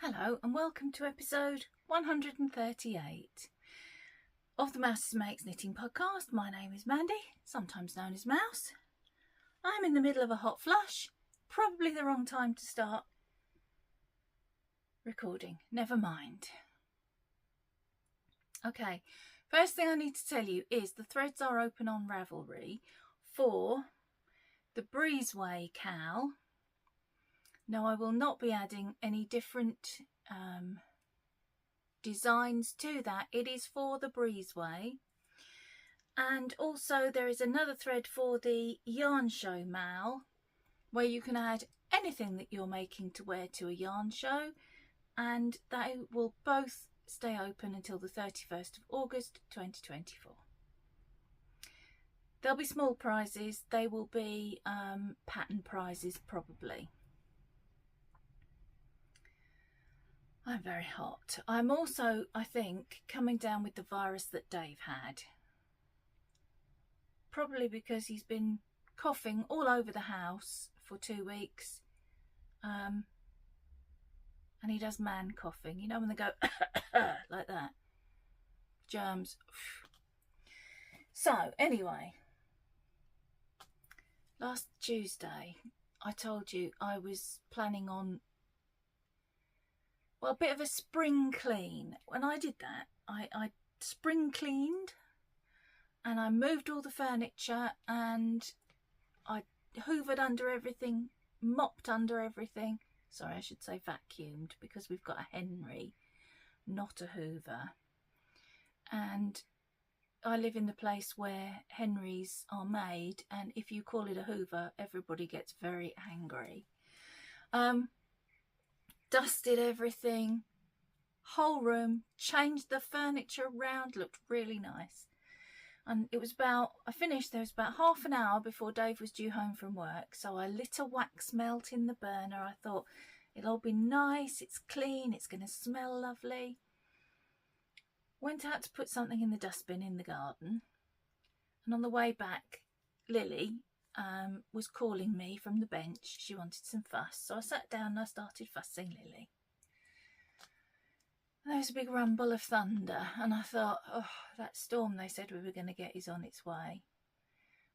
Hello and welcome to episode 138 of the Mouse Makes Knitting podcast. My name is Mandy, sometimes known as Mouse. I'm in the middle of a hot flush, probably the wrong time to start recording, never mind. Okay, first thing I need to tell you is the threads are open on Ravelry for the Breezeway cowl. Now, I will not be adding any different designs to that. It is for the Breezeway. And also there is another thread for the yarn show mal, where you can add anything that you're making to wear to a yarn show. And they will both stay open until the 31st of August 2024. There'll be small prizes. They will be pattern prizes probably. I'm very hot. I'm also, I think, coming down with the virus that Dave had. Probably because he's been coughing all over the house for 2 weeks. And he does man coughing. You know when they go like that. Germs. So, anyway. Last Tuesday, I told you I was planning on a bit of a spring clean. When I did that, I spring cleaned and I moved all the furniture and I hoovered under everything, mopped under everything. Sorry, I should say vacuumed because we've got a Henry, not a Hoover. And I live in the place where Henrys are made, and if you call it a Hoover, everybody gets very angry. Dusted everything, whole room, changed the furniture around, looked really nice. And it was about, there was about half an hour before Dave was due home from work. So I lit a wax melt in the burner. I thought, it'll all be nice, it's clean, it's going to smell lovely. Went out to put something in the dustbin in the garden. And on the way back, Lily was calling me from the bench. She wanted some fuss, so I sat down and I started fussing Lily. And there was a big rumble of thunder, and I thought, oh, that storm they said we were going to get is on its way.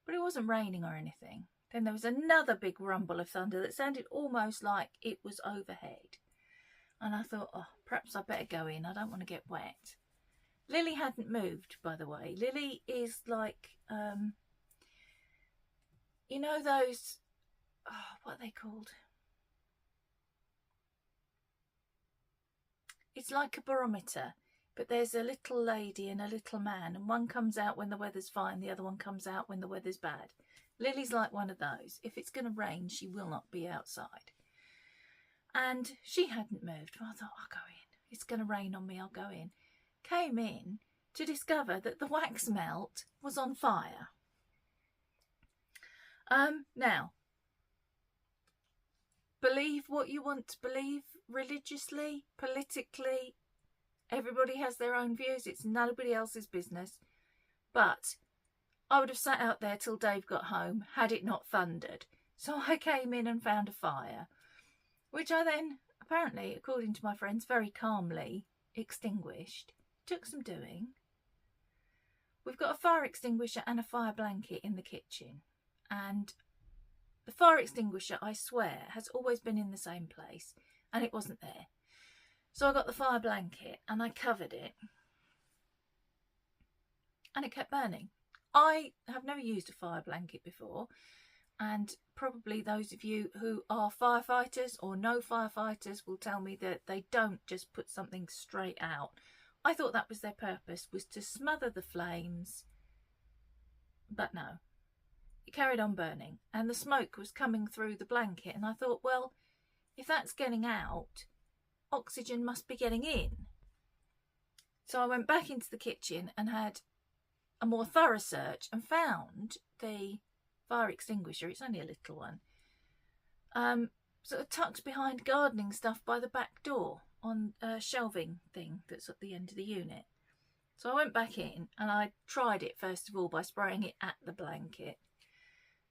But it wasn't raining or anything. Then there was another big rumble of thunder that sounded almost like it was overhead. And I thought, oh, perhaps I better go in. I don't want to get wet. Lily hadn't moved, by the way. Lily is like, you know those, what are they called? It's like a barometer, but there's a little lady and a little man, and one comes out when the weather's fine, the other one comes out when the weather's bad. Lily's like one of those. If it's going to rain, she will not be outside. And she hadn't moved. Well, I thought, I'll go in. It's going to rain on me, I'll go in. Came in to discover that the wax melt was on fire. Now, believe what you want to believe religiously, politically. Everybody has their own views. It's nobody else's business. But I would have sat out there till Dave got home had it not thundered. So I came in and found a fire, which I then, apparently, according to my friends, very calmly extinguished. Took some doing. We've got a fire extinguisher and a fire blanket in the kitchen. And the fire extinguisher, I swear, has always been in the same place. And it wasn't there. So I got the fire blanket and I covered it. And it kept burning. I have never used a fire blanket before. And probably those of you who are firefighters or know firefighters will tell me that they don't just put something straight out. I thought that was their purpose, was to smother the flames. But no. It carried on burning, and the smoke was coming through the blanket, and I thought, well, if that's getting out, oxygen must be getting in. So I went back into the kitchen and had a more thorough search and found the fire extinguisher. It's only a little one, sort of tucked behind gardening stuff by the back door on a shelving thing that's at the end of the unit. So I went back in and I tried it first of all by spraying it at the blanket.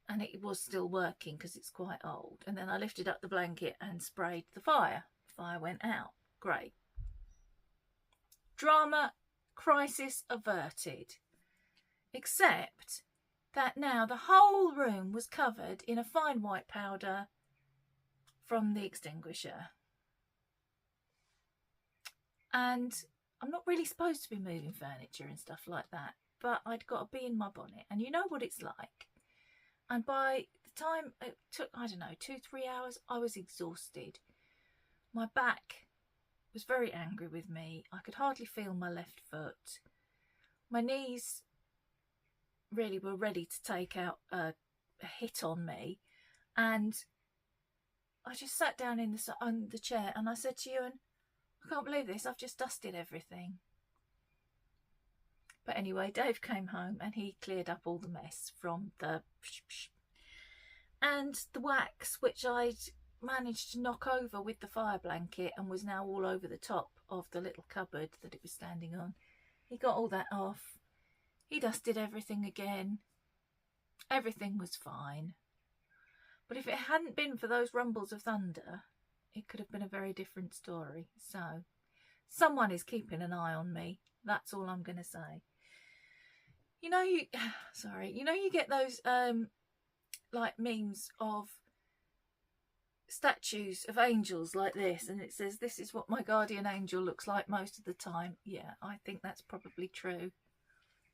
And it was still working because it's quite old. And then I lifted up the blanket and sprayed the fire. The fire went out. Great. Drama, crisis averted. Except that now the whole room was covered in a fine white powder from the extinguisher. And I'm not really supposed to be moving furniture and stuff like that, but I'd got a bee in my bonnet, and you know what it's like. And by the time it took, I don't know, 2-3 hours, I was exhausted. My back was very angry with me. I could hardly feel my left foot. My knees really were ready to take out a hit on me, and I just sat down on the chair and I said to Ewan, I can't believe this, I've just dusted everything. But anyway, Dave came home and he cleared up all the mess from the and the wax, which I'd managed to knock over with the fire blanket and was now all over the top of the little cupboard that it was standing on. He got all that off. He dusted everything again. Everything was fine. But if it hadn't been for those rumbles of thunder, it could have been a very different story. So, someone is keeping an eye on me. That's all I'm going to say. You know, you get those like memes of statues of angels like this, and it says, this is what my guardian angel looks like most of the time. Yeah, I think that's probably true.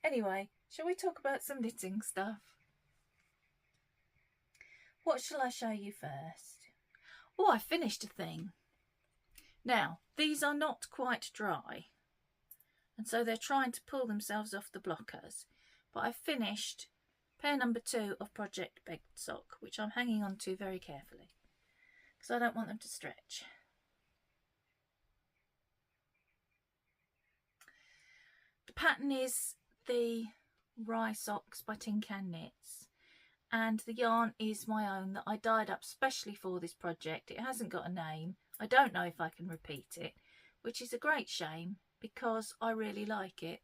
Anyway, shall we talk about some knitting stuff? What shall I show you first? Oh, I finished a thing. Now, these are not quite dry, and so they're trying to pull themselves off the blockers. But I finished pair number 2 of Project Begged Sock, which I'm hanging on to very carefully because I don't want them to stretch. The pattern is the Rye Socks by Tin Can Knits, and the yarn is my own that I dyed up specially for this project. It hasn't got a name. I don't know if I can repeat it, which is a great shame because I really like it.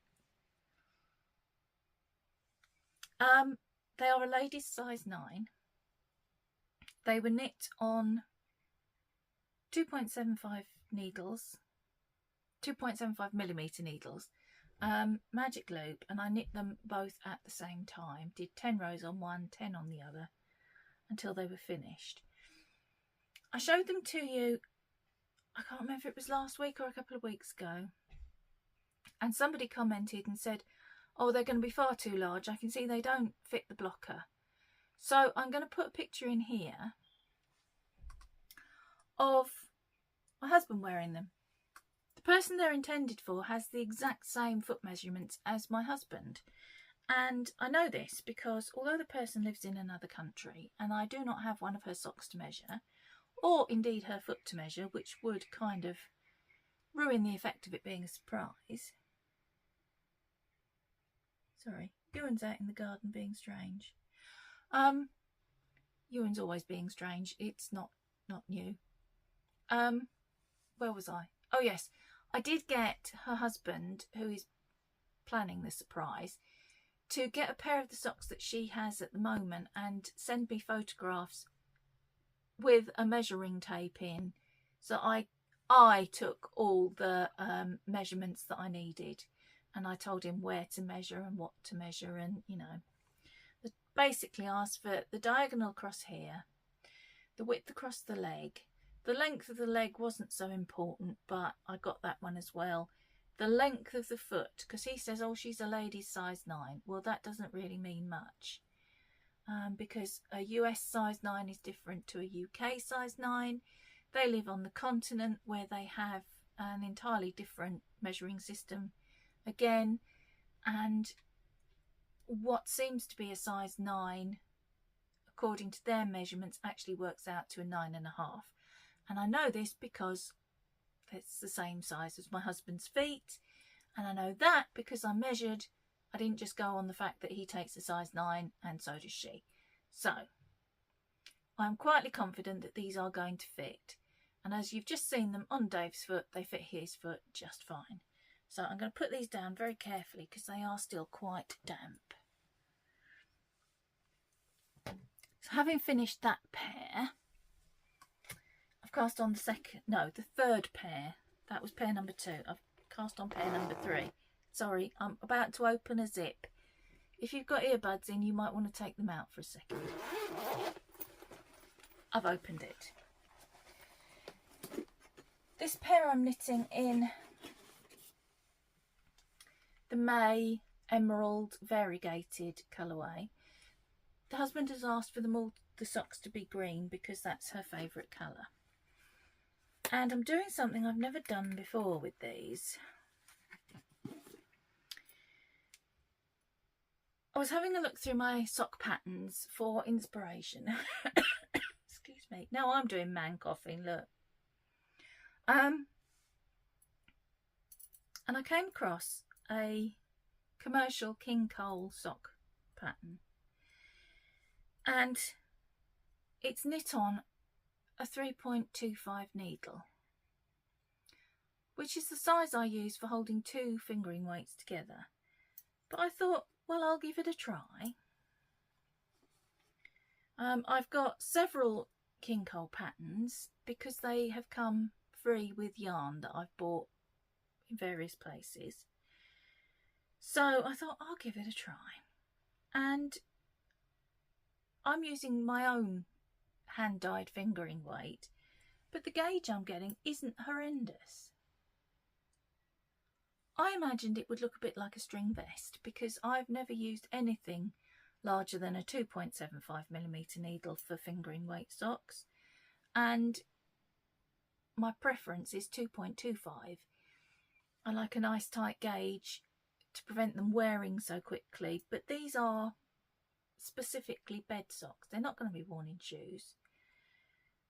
They are a ladies size 9. They were knit on 2.75 needles, 2.75 millimetre needles, magic loop, and I knit them both at the same time. Did 10 rows on one, 10 on the other, until they were finished. I showed them to you, I can't remember if it was last week or a couple of weeks ago, and somebody commented and said, oh, they're going to be far too large. I can see they don't fit the blocker. So I'm going to put a picture in here of my husband wearing them. The person they're intended for has the exact same foot measurements as my husband. And I know this because although the person lives in another country and I do not have one of her socks to measure, or indeed her foot to measure, which would kind of ruin the effect of it being a surprise. Sorry, Ewan's out in the garden being strange. Ewan's always being strange. It's not new. Where was I? Oh yes, I did get her husband, who is planning the surprise, to get a pair of the socks that she has at the moment and send me photographs with a measuring tape in. So I took all the measurements that I needed. And I told him where to measure and what to measure, and you know, basically asked for the diagonal across here, the width across the leg. The length of the leg wasn't so important, but I got that one as well. The length of the foot, because he says, oh, she's a lady's size 9. Well, that doesn't really mean much, because a US size 9 is different to a UK size 9. They live on the continent where they have an entirely different measuring system again, and what seems to be a size 9 according to their measurements actually works out to a 9.5. And I know this because it's the same size as my husband's feet, and I know that because I measured. I didn't just go on the fact that he takes a size 9 and so does she. So I'm quietly confident that these are going to fit, and as you've just seen them on Dave's foot, they fit his foot just fine. So I'm going to put these down very carefully because they are still quite damp. So having finished that pair, I've cast on the third pair That was pair number 2. I've cast on pair number 3. Sorry, I'm about to open a zip. If you've got earbuds in, you might want to take them out for a second. I've opened it. This pair I'm knitting in the May Emerald Variegated colourway. The husband has asked for the socks to be green because that's her favourite colour. And I'm doing something I've never done before with these. I was having a look through my sock patterns for inspiration. Excuse me. Now I'm doing man coughing, look. And I came across a commercial King Cole sock pattern. And it's knit on a 3.25 needle, which is the size I use for holding 2 fingering weights together. But I thought, well, I'll give it a try. I've got several King Cole patterns because they have come free with yarn that I've bought in various places. So I thought I'll give it a try. And I'm using my own hand-dyed fingering weight, but the gauge I'm getting isn't horrendous. I imagined it would look a bit like a string vest because I've never used anything larger than a 2.75mm needle for fingering weight socks, and my preference is 2.25. I like a nice tight gauge to prevent them wearing so quickly, but these are specifically bed socks. They're not going to be worn in shoes.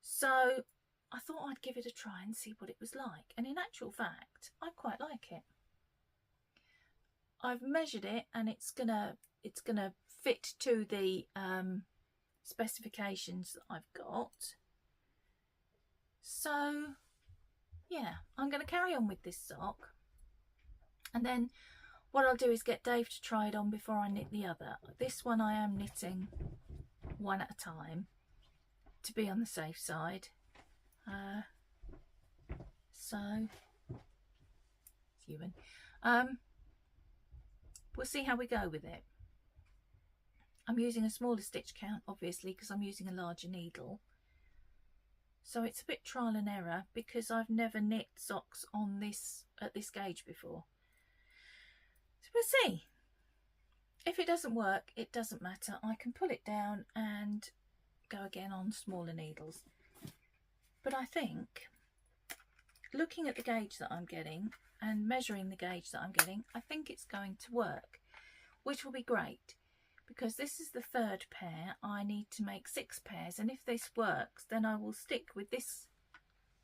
So I thought I'd give it a try and see what it was like, and in actual fact I quite like it. I've measured it and it's gonna fit to the specifications that I've got. So yeah, I'm going to carry on with this sock, and then what I'll do is get Dave to try it on before I knit the other. This one I am knitting one at a time to be on the safe side. So human. We'll see how we go with it. I'm using a smaller stitch count, obviously, because I'm using a larger needle. So it's a bit trial and error because I've never knit socks on this at this gauge before. So we'll see. If it doesn't work, it doesn't matter. I can pull it down and go again on smaller needles. But I think, looking at the gauge that I'm getting and measuring the gauge that I'm getting, I think it's going to work, which will be great because this is the 3rd pair. I need to make 6 pairs, and if this works then I will stick with this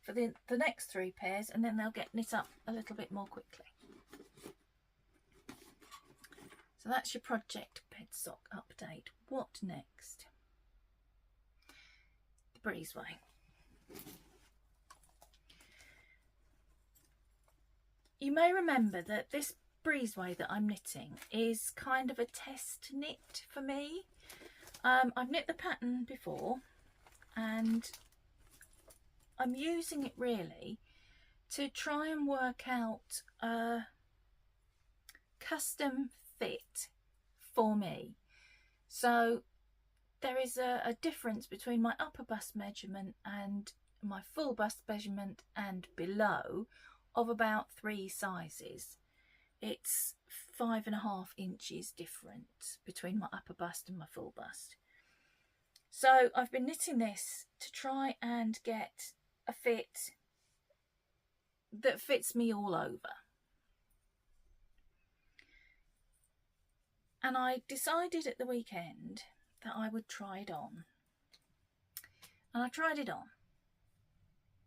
for the next 3 pairs, and then they'll get knit up a little bit more quickly. So that's your project bed sock update. What next? The Breezeway. You may remember that this Breezeway that I'm knitting is kind of a test knit for me. I've knit the pattern before and I'm using it really to try and work out a custom fit for me. So there is a difference between my upper bust measurement and my full bust measurement and below of about 3 sizes. It's 5.5 inches different between my upper bust and my full bust. So I've been knitting this to try and get a fit that fits me all over. And I decided at the weekend that I would try it on. And I tried it on.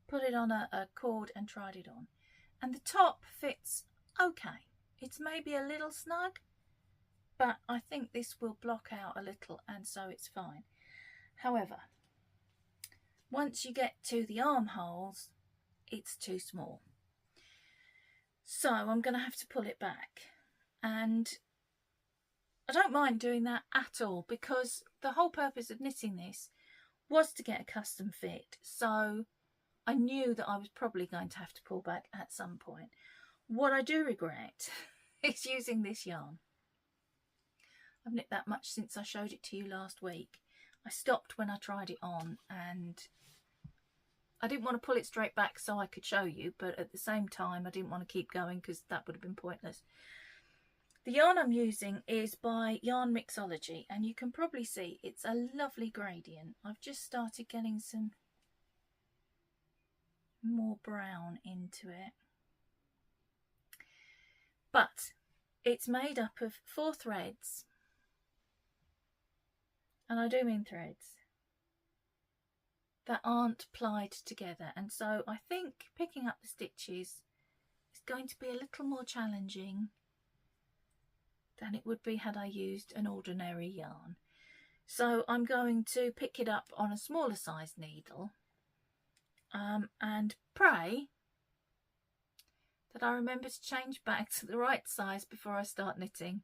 Put it on a cord and tried it on. And the top fits okay. It's maybe a little snug, but I think this will block out a little, and so it's fine. However, once you get to the armholes, it's too small. So I'm going to have to pull it back. And I don't mind doing that at all, because the whole purpose of knitting this was to get a custom fit. So I knew that I was probably going to have to pull back at some point. What I do regret is using this yarn. I've knit that much since I showed it to you last week. I stopped when I tried it on, and I didn't want to pull it straight back so I could show you, but at the same time I didn't want to keep going because that would have been pointless. The yarn I'm using is by Yarn Mixology, and you can probably see it's a lovely gradient. I've just started getting some more brown into it. But it's made up of 4 threads, and I do mean threads, that aren't plied together, and so I think picking up the stitches is going to be a little more challenging than it would be had I used an ordinary yarn. So I'm going to pick it up on a smaller size needle and pray that I remember to change back to the right size before I start knitting.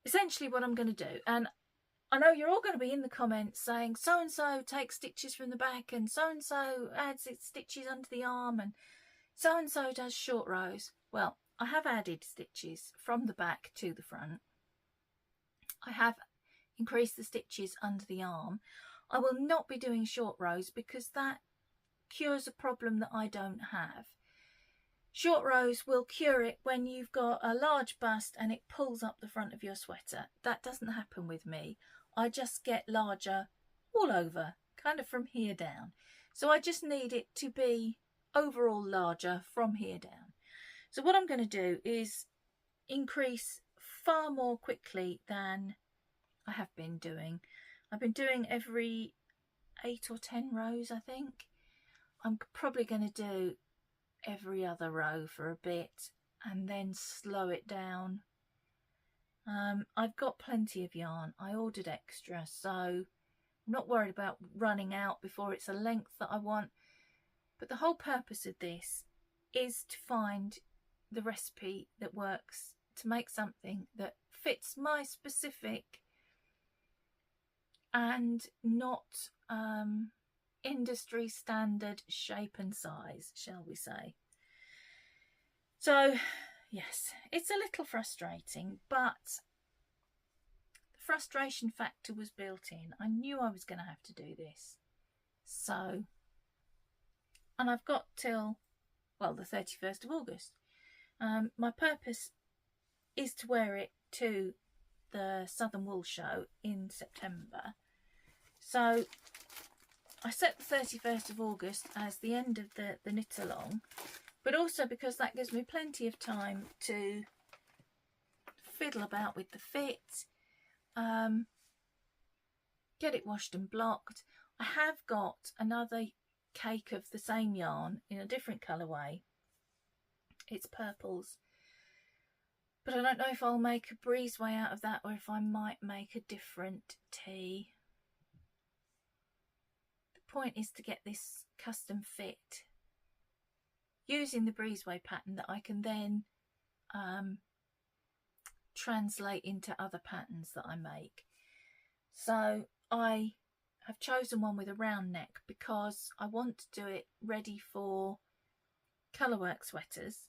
Essentially what I'm going to do, and I know you're all going to be in the comments saying so-and-so takes stitches from the back, and so-and-so adds its stitches under the arm, and so-and-so does short rows. Well, I have added stitches from the back to the front. I have increased the stitches under the arm. I will not be doing short rows because that cures a problem that I don't have. Short rows will cure it when you've got a large bust and it pulls up the front of your sweater. That doesn't happen with me. I just get larger all over, kind of from here down. So I just need it to be overall larger from here down. So what I'm going to do is increase far more quickly than I have been doing. I've been doing every 8 or 10 rows, I think. I'm probably going to do every other row for a bit and then slow it down. I've got plenty of yarn. I ordered extra, so I'm not worried about running out before it's a length that I want. But the whole purpose of this is to find the recipe that works, to make something that fits my specific and not industry standard shape and size, shall we say. So yes, it's a little frustrating, but the frustration factor was built in. I knew I was going to have to do this. So, and I've got till, well, the 31st of August. My purpose is to wear it to the Southern Wool Show in September. So I set the 31st of August as the end of the knit along, but also because that gives me plenty of time to fiddle about with the fit, get it washed and blocked. I have got another cake of the same yarn in a different colourway. It's purples, but I don't know if I'll make a Breezeway out of that or if I might make a different tee. The point is to get this custom fit using the Breezeway pattern that I can then translate into other patterns that I make. So I have chosen one with a round neck because I want to do it ready for colourwork sweaters,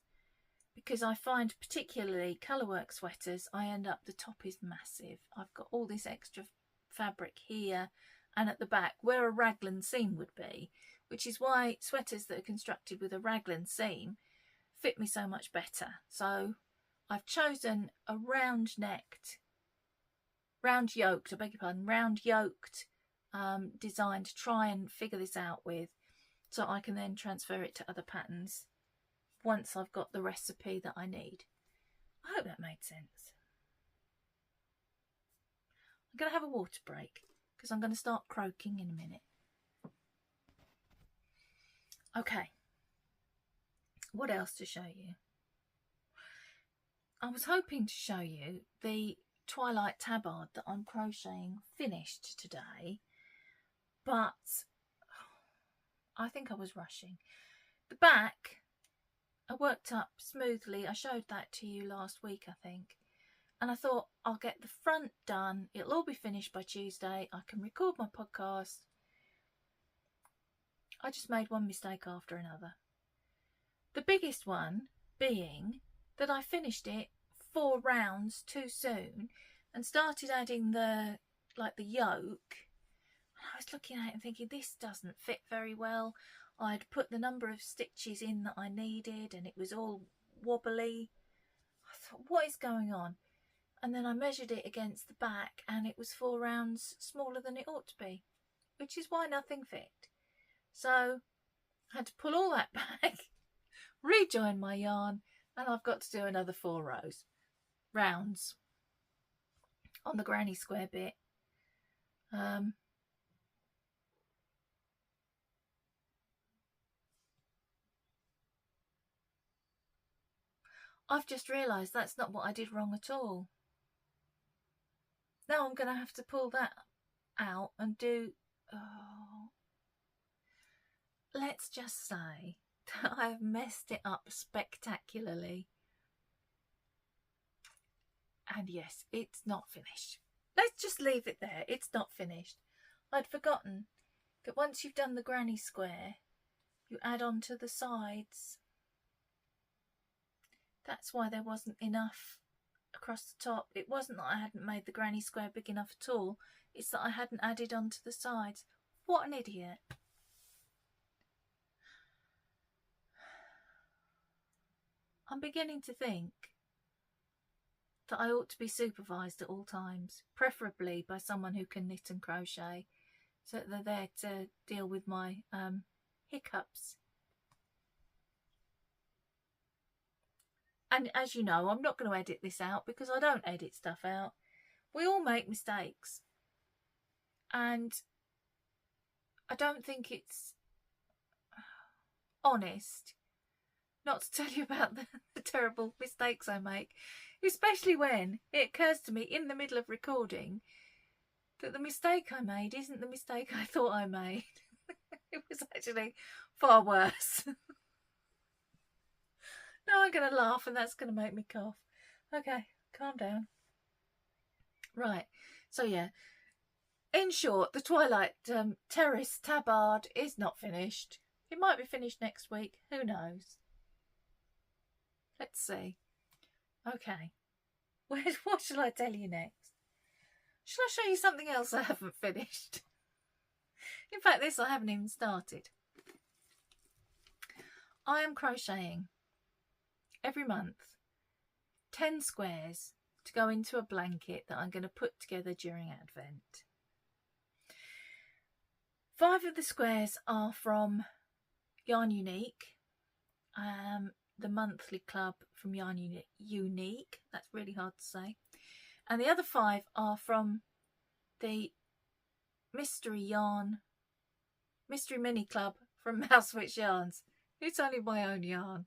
because I find particularly colourwork sweaters, I end up, the top is massive. I've got all this extra fabric here and at the back where a raglan seam would be, which is why sweaters that are constructed with a raglan seam fit me so much better. So I've chosen a round yoked design to try and figure this out with, so I can then transfer it to other patterns once I've got the recipe that I need. I hope that made sense. I'm going to have a water break because I'm going to start croaking in a minute. Okay, what else to show you? I was hoping to show you the Twilight tabard that I'm crocheting finished today, but I think I was rushing. The back I worked up smoothly. I showed that to you last week, I think. And I thought I'll get the front done. It'll all be finished by Tuesday. I can record my podcast. I just made one mistake after another. The biggest one being that I finished it 4 rounds too soon and started adding the yoke. I was looking at it and thinking, this doesn't fit very well. I'd put the number of stitches in that I needed and it was all wobbly. I thought, what is going on? And then I measured it against the back and it was 4 rounds smaller than it ought to be, which is why nothing fit. So I had to pull all that back, rejoin my yarn, and I've got to do another 4 rounds on the granny square bit. I've just realised that's not what I did wrong at all. Now I'm going to have to pull that out and do... Oh, let's just say that I've messed it up spectacularly. And yes, it's not finished. Let's just leave it there. It's not finished. I'd forgotten that once you've done the granny square, you add on to the sides. That's why there wasn't enough across the top. It wasn't that I hadn't made the granny square big enough at all. It's that I hadn't added on to the sides. What an idiot. I'm beginning to think that I ought to be supervised at all times, preferably by someone who can knit and crochet, so that they're there to deal with my hiccups. And as you know, I'm not going to edit this out because I don't edit stuff out. We all make mistakes. And I don't think it's honest not to tell you about the terrible mistakes I make, especially when it occurs to me in the middle of recording that the mistake I made isn't the mistake I thought I made. It was actually far worse. Now I'm going to laugh and that's going to make me cough. Okay, calm down. Right, so yeah. In short, the Twilight Terrace tabard is not finished. It might be finished next week. Who knows? Let's see. Okay. What shall I tell you next? Shall I show you something else I haven't finished? In fact, this I haven't even started. I am crocheting every month 10 squares to go into a blanket that I'm going to put together during Advent. 5 of the squares are from Yarn Unique, the monthly club from Yarn Unique. That's really hard to say. And the other 5 are from the Mystery Mini Club from Mousewitch Yarns. It's only my own yarn.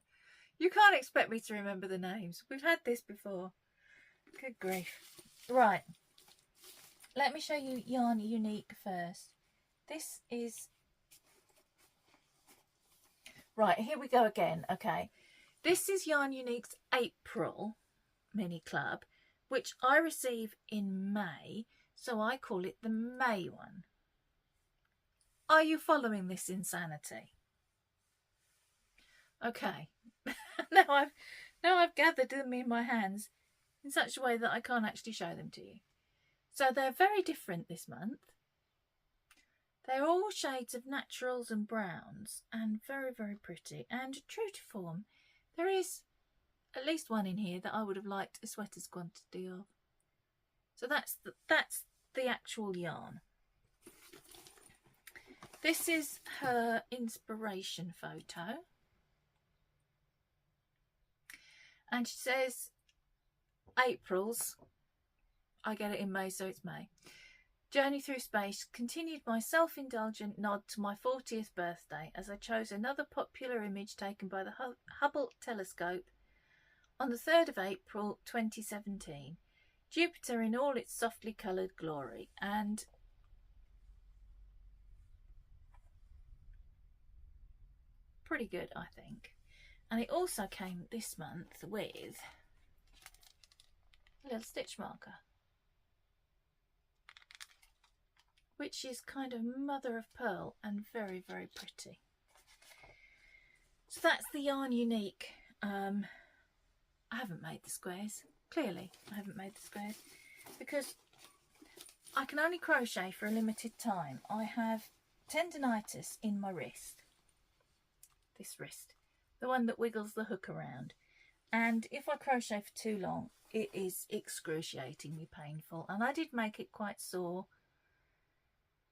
You can't expect me to remember the names. We've had this before. Good grief. Right. Let me show you Yarn Unique first. This is... Right, here we go again. Okay. This is Yarn Unique's April mini club, which I receive in May, so I call it the May one. Are you following this insanity? Okay. Now I've gathered them in my hands in such a way that I can't actually show them to you. So they're very different this month. They're all shades of naturals and browns and very, very pretty and true to form. There is at least one in here that I would have liked a sweater's quantity of. So that's the actual yarn. This is her inspiration photo. And she says, April's, I get it in May, so it's May. Journey through space continued my self-indulgent nod to my 40th birthday as I chose another popular image taken by the Hubble telescope on the 3rd of April 2017. Jupiter in all its softly coloured glory. And pretty good, I think. And it also came this month with a little stitch marker, which is kind of mother of pearl and very, very pretty. So that's the Yarn Unique. I haven't made the squares. Clearly, I haven't made the squares because I can only crochet for a limited time. I have tendinitis in my wrist. This wrist. The one that wiggles the hook around. And if I crochet for too long, it is excruciatingly painful. And I did make it quite sore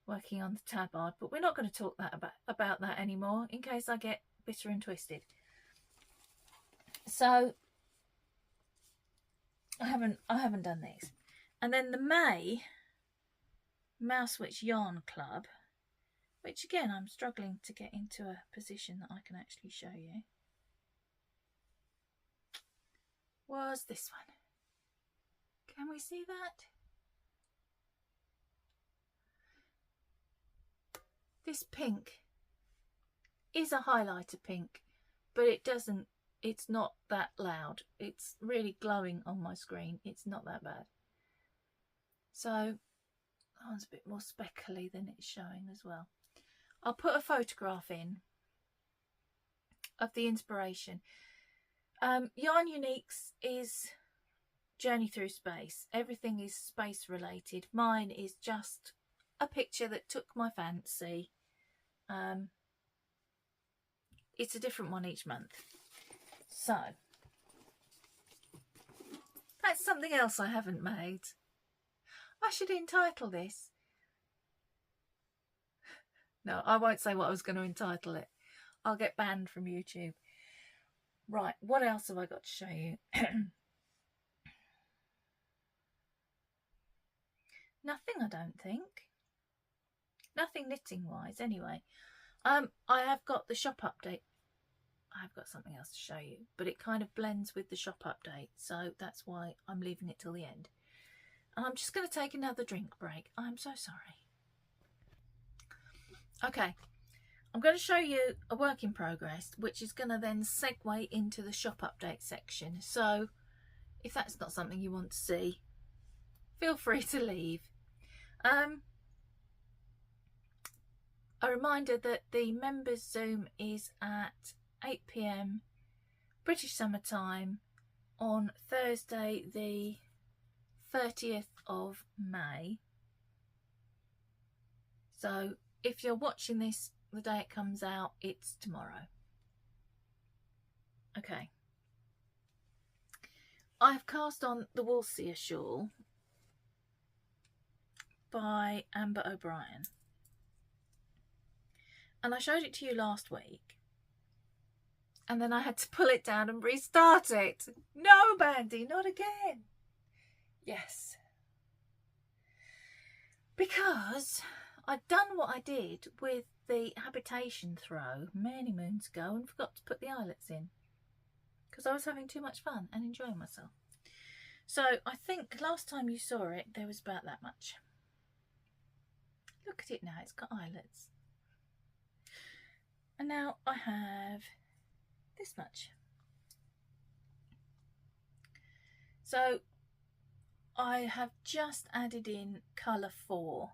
working on the tabard, but we're not going to talk about that anymore in case I get bitter and twisted. So I haven't done these. And then the May Mousewitch Yarn Club, which again I'm struggling to get into a position that I can actually show you, was this one. Can we see that? This pink is a highlighter pink, but it's not that loud. It's really glowing on my screen. It's not that bad. So that one's a bit more speckly than it's showing as well. I'll put a photograph in of the inspiration. Yarn Uniques is Journey Through Space. Everything is space related. Mine is just a picture that took my fancy. It's a different one each month. So that's something else I haven't made. I should entitle this. No, I won't say what I was going to entitle it. I'll get banned from YouTube. Right, what else have I got to show you? Nothing, I don't think. Nothing knitting wise anyway. I have got the shop update. I've got something else to show you, but it kind of blends with the shop update, so that's why I'm leaving it till the end. And I'm just going to take another drink break. I'm so sorry. Okay, I'm going to show you a work in progress, which is going to then segue into the shop update section. So if that's not something you want to see, feel free to leave. A reminder that the members Zoom is at 8 PM British Summer Time on Thursday the 30th of May. So if you're watching this the day it comes out, it's tomorrow. Okay. I've cast on the Woolseer shawl by Amber O'Brien. And I showed it to you last week. And then I had to pull it down and restart it. No, Bandy, not again. Yes. Because I'd done what I did with the habitation throw many moons ago and forgot to put the eyelets in. Because I was having too much fun and enjoying myself. So I think last time you saw it, there was about that much. Look at it now, it's got eyelets. And now I have this much. So I have just added in colour 4.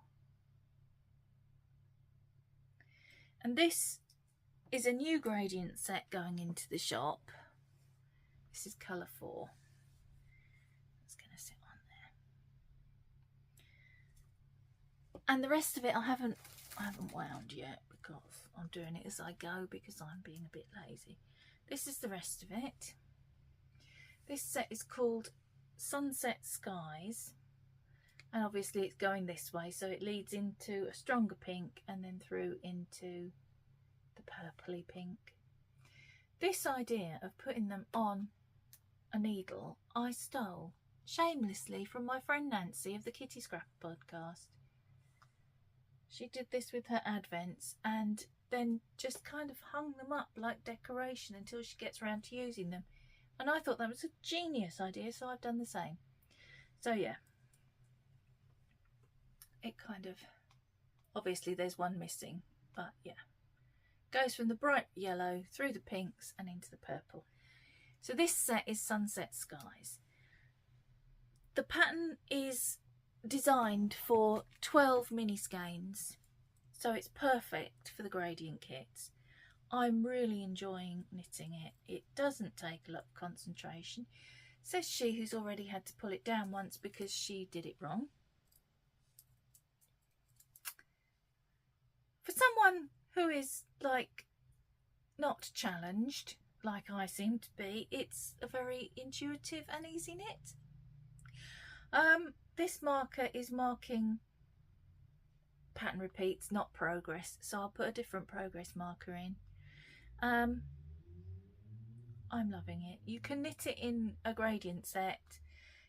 And this is a new gradient set going into the shop. This is colour 4. It's going to sit on there. And the rest of it I haven't wound yet because I'm doing it as I go because I'm being a bit lazy. This is the rest of it. This set is called Sunset Skies, and obviously it's going this way, so it leads into a stronger pink and then through into the purpley pink. This idea of putting them on a needle I stole shamelessly from my friend Nancy of the Kitty Scrap podcast. She did this with her advents and then just kind of hung them up like decoration until she gets around to using them. And I thought that was a genius idea, so I've done the same. So yeah, it kind of, obviously there's one missing, but yeah. Goes from the bright yellow through the pinks and into the purple. So this set is Sunset Skies. The pattern is designed for 12 mini skeins, so it's perfect for the gradient kits. I'm really enjoying knitting it. It doesn't take a lot of concentration, says she who's already had to pull it down once because she did it wrong. For someone who is like not challenged like I seem to be, it's a very intuitive and easy knit. This marker is marking pattern repeats, not progress, so I'll put a different progress marker in. I'm loving it. You can knit it in a gradient set,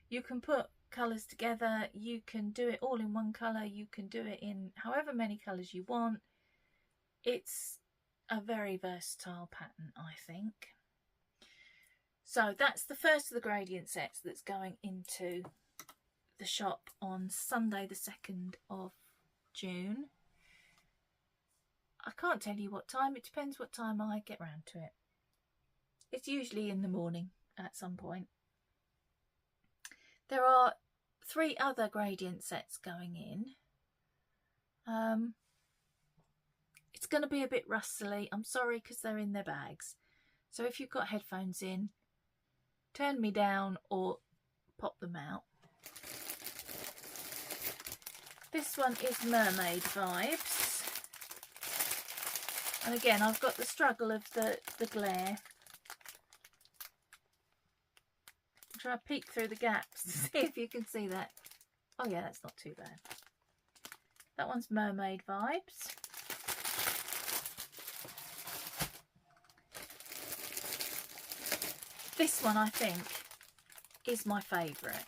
you can put colours together, you can do it all in one colour, you can do it in however many colours you want. It's a very versatile pattern, I think. So that's the first of the gradient sets that's going into the shop on Sunday the 2nd of June. I can't tell you what time, it depends what time I get round to it. It's usually in the morning at some point. There are 3 other gradient sets going in. It's going to be a bit rustly, I'm sorry, because they're in their bags. So if you've got headphones in, turn me down or pop them out. This one is Mermaid Vibes. And again, I've got the struggle of the glare. Try to peek through the gaps to see if you can see that. Oh yeah, that's not too bad. That one's Mermaid Vibes. This one I think is my favourite.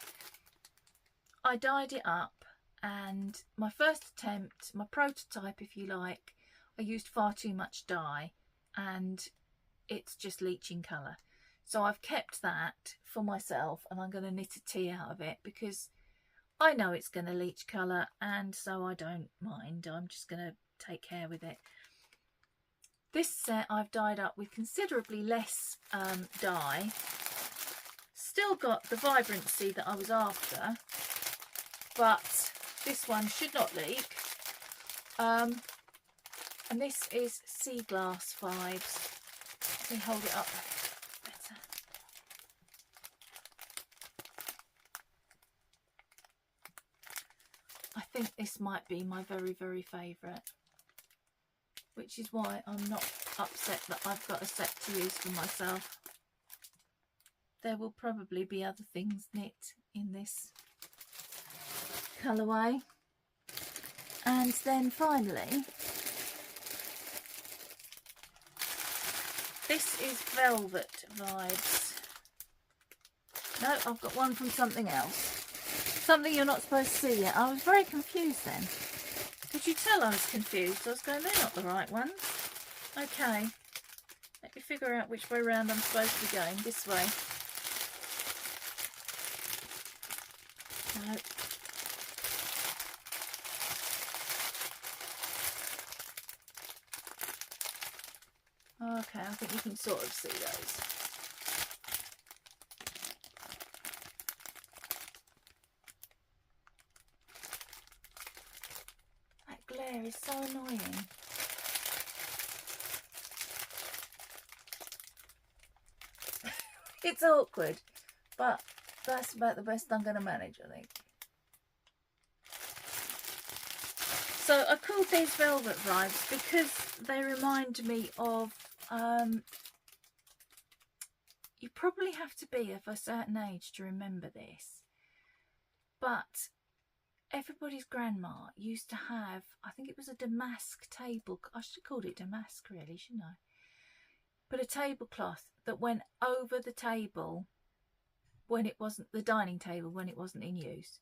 I dyed it up, and my first attempt, my prototype if you like, I used far too much dye and it's just leaching colour. So I've kept that for myself, and I'm going to knit a tee out of it because I know it's going to leach colour, and so I don't mind. I'm just going to take care with it. This set I've dyed up with considerably less dye. Still got the vibrancy that I was after, but this one should not leak. And this is Sea Glass Vibes. Let me hold it up better. I think this might be my very, very favourite, which is why I'm not upset that I've got a set to use for myself. There will probably be other things knit in this colourway. And then finally, this is Velvet Vibes. No, I've got one from something else. Something you're not supposed to see yet. I was very confused then. Could you tell I was confused? I was going, they're not the right ones. Okay. Let me figure out which way round I'm supposed to be going. This way. No. Okay, I think you can sort of see those. That glare is so annoying. It's awkward, but that's about the best I'm going to manage, I think. So I called these Velvet Vibes because they remind me of, you probably have to be of a certain age to remember this, but everybody's grandma used to have, I think it was a damask table, I should have called it damask really, shouldn't I? But a tablecloth that went over the table when it wasn't, the dining table when it wasn't in use,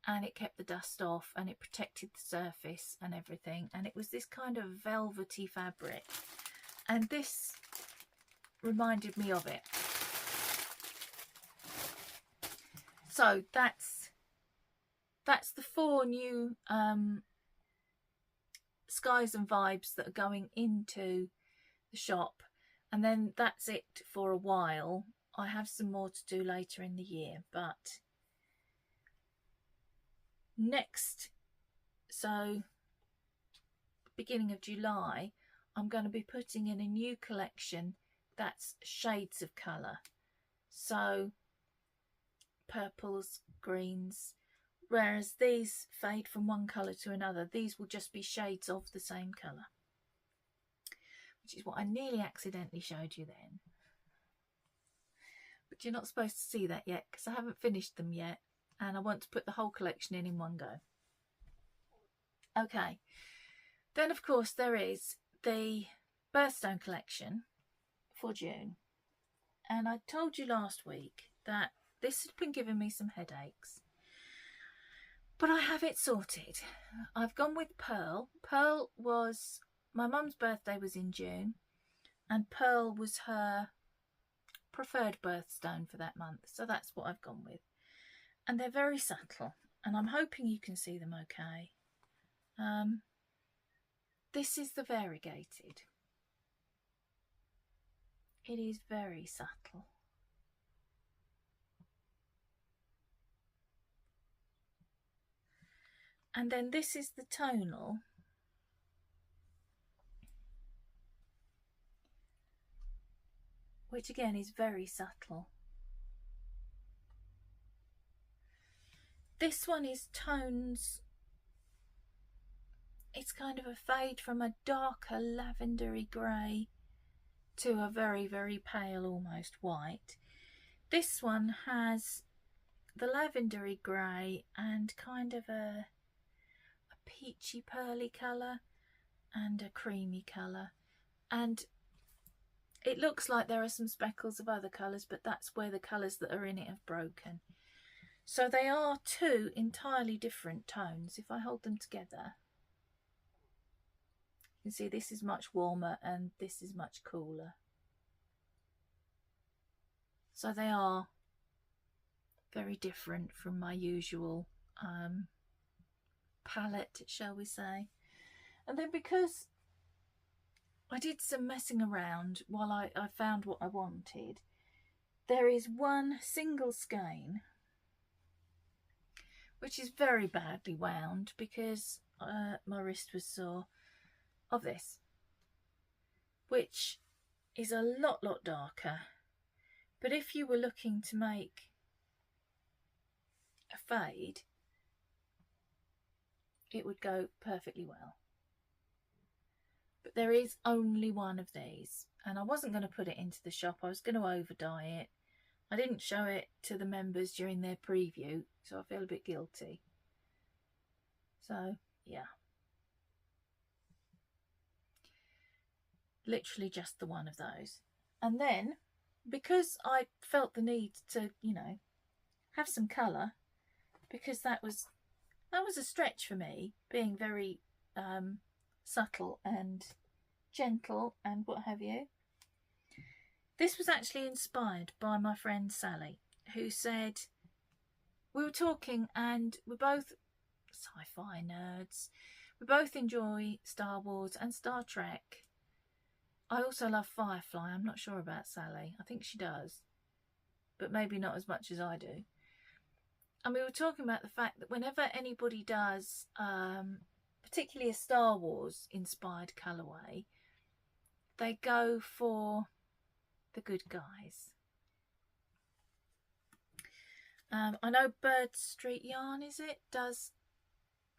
and it kept the dust off and it protected the surface and everything, and it was this kind of velvety fabric, and this reminded me of it. So that's the 4 new Skies and Vibes that are going into the shop, and then that's it for a while. I have some more to do later in the year, but next, so beginning of July, I'm going to be putting in a new collection that's shades of colour. So purples, greens, whereas these fade from one colour to another. These will just be shades of the same colour, which is what I nearly accidentally showed you then. But you're not supposed to see that yet because I haven't finished them yet, and I want to put the whole collection in one go. Okay, then of course there is the birthstone collection for June, and I told you last week that this had been giving me some headaches, but I have it sorted. I've gone with Pearl. Pearl was, my mum's birthday was in June, and Pearl was her preferred birthstone for that month, so that's what I've gone with. And they're very subtle, and I'm hoping you can see them okay. This is the variegated. It is very subtle. And then this is the tonal. Which again is very subtle. This one is tones. It's kind of a fade from a darker lavendery grey to a very, very pale, almost white. This one has the lavendery grey and kind of a peachy pearly colour and a creamy colour, and it looks like there are some speckles of other colours, but that's where the colours that are in it have broken. So they are two entirely different tones. If I hold them together, you can see this is much warmer and this is much cooler. So they are very different from my usual palette, shall we say. And then because I did some messing around while I found what I wanted, there is one single skein which is very badly wound because my wrist was sore, of this, which is a lot darker. But if you were looking to make a fade, it would go perfectly well. But there is only one of these, and I wasn't going to put it into the shop. I was going to over dye it. I didn't show it to the members during their preview, so I feel a bit guilty. So yeah, literally just the one of those. And then because I felt the need to, you know, have some colour, because that was a stretch for me, being very subtle and gentle and what have you. This was actually inspired by my friend Sally, who said, we were talking and we're both sci-fi nerds. We both enjoy Star Wars and Star Trek. I also love Firefly. I'm not sure about Sally. I think she does, but maybe not as much as I do. And we were talking about the fact that whenever anybody does, particularly a Star Wars inspired colourway, they go for the good guys. I know Bird Street Yarn, is it, does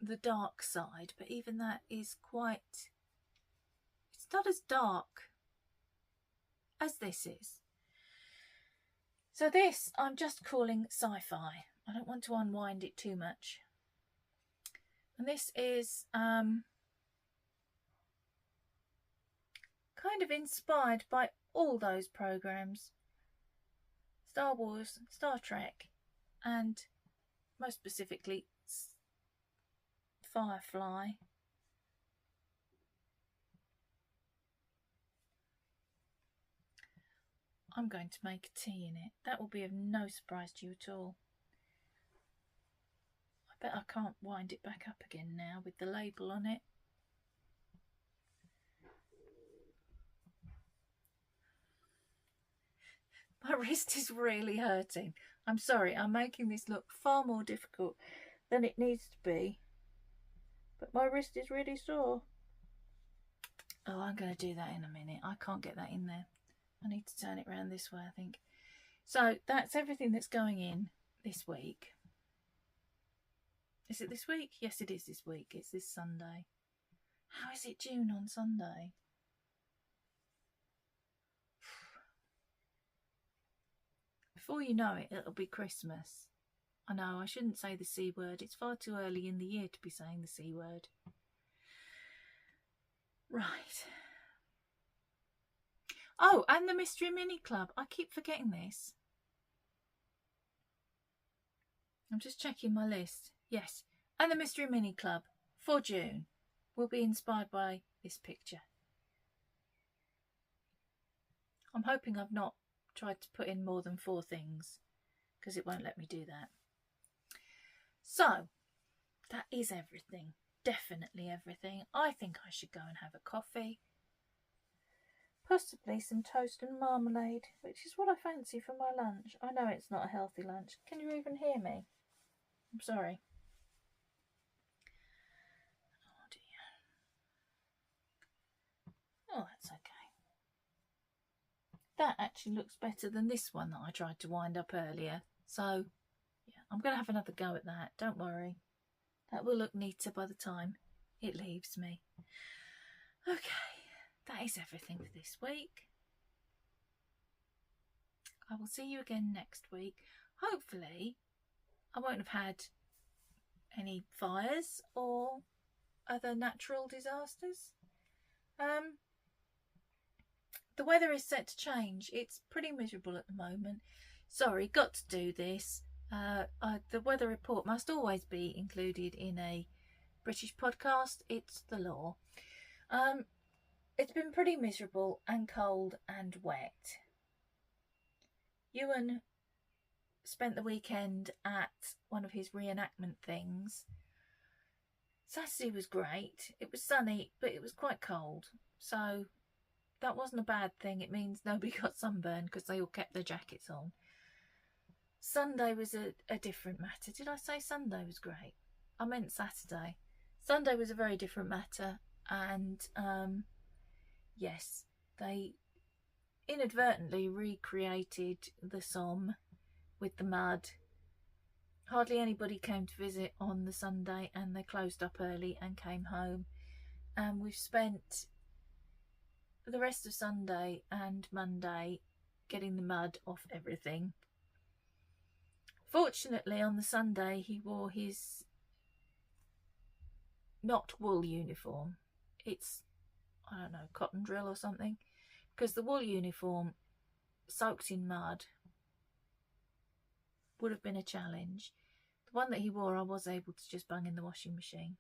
the dark side, but even that is quite, it's not as dark as this is. So this I'm just calling sci-fi. I don't want to unwind it too much. And this is kind of inspired by all those programs. Star Wars, Star Trek, and most specifically Firefly. I'm going to make a tea in it. That will be of no surprise to you at all. I bet I can't wind it back up again now with the label on it. My wrist is really hurting. I'm sorry, I'm making this look far more difficult than it needs to be. But my wrist is really sore. Oh, I'm going to do that in a minute. I can't get that in there. I need to turn it around this way, I think. So that's everything that's going in this week. Is it this week? Yes, it is this week. It's this Sunday. How is it June on Sunday? Before you know it, it'll be Christmas. I know, I shouldn't say the C word. It's far too early in the year to be saying the C word. Right. Oh, and the Mystery Mini Club. I keep forgetting this. I'm just checking my list. Yes, and the Mystery Mini Club for June will be inspired by this picture. I'm hoping I've not tried to put in more than 4 things because it won't let me do that. So, that is everything. Definitely everything. I think I should go and have a coffee. Possibly some toast and marmalade, which is what I fancy for my lunch. I know it's not a healthy lunch. Can you even hear me? I'm sorry. Oh dear. Oh, that's okay. That actually looks better than this one that I tried to wind up earlier. So, yeah, I'm going to have another go at that. Don't worry. That will look neater by the time it leaves me. Okay, that is everything for this week. I will see you again next week. Hopefully, I won't have had any fires or other natural disasters. The weather is set to change. It's pretty miserable at the moment. Sorry, got to do this. The weather report must always be included in a British podcast. It's the law. It's been pretty miserable and cold and wet. Ewan spent the weekend at one of his reenactment things. Saturday was great. It was sunny, but it was quite cold. So that wasn't a bad thing. It means nobody got sunburned because they all kept their jackets on. Sunday was a different matter. Did I say Sunday was great? I meant Saturday. Sunday was a very different matter. And yes, they inadvertently recreated the Somme with the mud. Hardly anybody came to visit on the Sunday and they closed up early and came home. And we've spent the rest of Sunday and Monday getting the mud off everything. Fortunately, on the Sunday, he wore his not wool uniform. It's, I don't know, cotton drill or something. Because the wool uniform, soaked in mud, would have been a challenge. The one that he wore, I was able to just bung in the washing machine.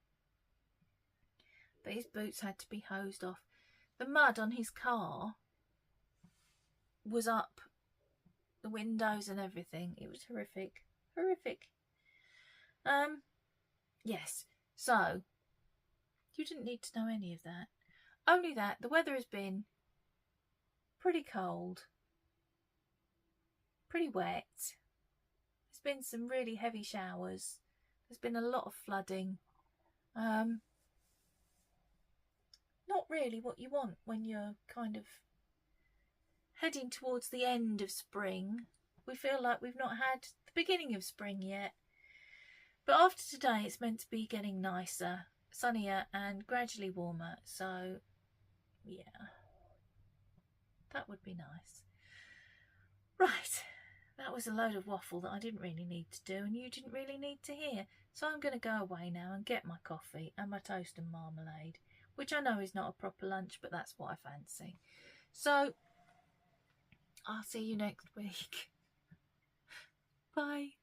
But his boots had to be hosed off. The mud on his car was up the windows and everything. It was horrific. Horrific. Yes. So, you didn't need to know any of that. Only that the weather has been pretty cold, pretty wet. There's been some really heavy showers. There's been a lot of flooding. Not really what you want when you're kind of heading towards the end of spring. We feel like we've not had the beginning of spring yet. But after today, it's meant to be getting nicer, sunnier and gradually warmer. So, yeah, that would be nice. Right, that was a load of waffle that I didn't really need to do and you didn't really need to hear. So I'm going to go away now and get my coffee and my toast and marmalade, which I know is not a proper lunch, but that's what I fancy. So, I'll see you next week. Bye.